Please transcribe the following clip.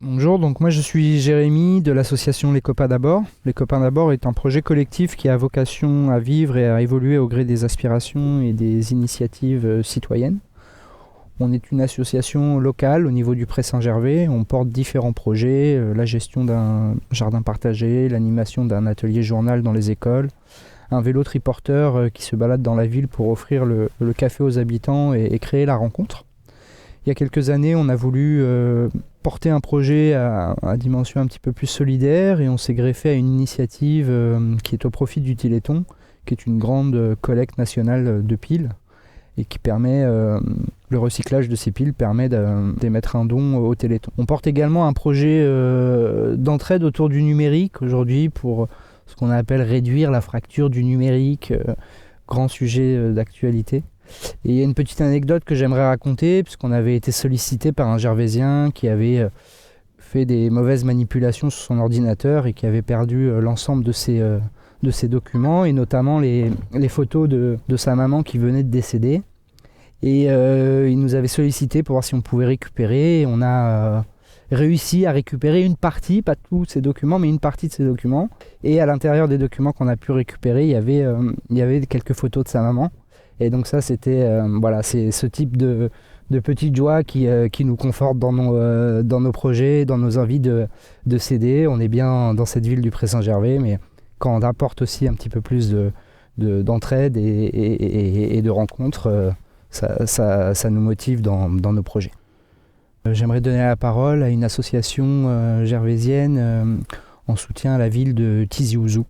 Bonjour, donc moi je suis Jérémy de l'association Les Copains d'abord. Les Copains d'abord est un projet collectif qui a vocation à vivre et à évoluer au gré des aspirations et des initiatives citoyennes. On est une association locale au niveau du Pré-Saint-Gervais. On porte différents projets, la gestion d'un jardin partagé, l'animation d'un atelier journal dans les écoles, un vélo triporteur qui se balade dans la ville pour offrir le café aux habitants et créer la rencontre. Il y a quelques années, on a voulu porter un projet à dimension un petit peu plus solidaire et on s'est greffé à une initiative qui est au profit du Téléthon, qui est une grande collecte nationale de piles et qui permet, le recyclage de ces piles permet d'émettre un don au Téléthon. On porte également un projet d'entraide autour du numérique aujourd'hui pour ce qu'on appelle réduire la fracture du numérique, grand sujet d'actualité. Et il y a une petite anecdote que j'aimerais raconter, puisqu'on avait été sollicité par un Gervaisien qui avait fait des mauvaises manipulations sur son ordinateur et qui avait perdu l'ensemble de ses documents, et notamment les photos de sa maman qui venait de décéder. Et il nous avait sollicité pour voir si on pouvait récupérer. Et on a réussi à récupérer une partie, pas tous ces documents, mais une partie de ces documents. Et à l'intérieur des documents qu'on a pu récupérer, il y avait quelques photos de sa maman. Et donc ça, c'était c'est ce type de petites joies qui nous confortent dans nos projets, dans nos envies de s'aider. On est bien dans cette ville du Pré-Saint-Gervais, mais quand on apporte aussi un petit peu plus d'entraide et de rencontres, ça nous motive dans nos projets. J'aimerais donner la parole à une association gervaisienne en soutien à la ville de Tizi Ouzou.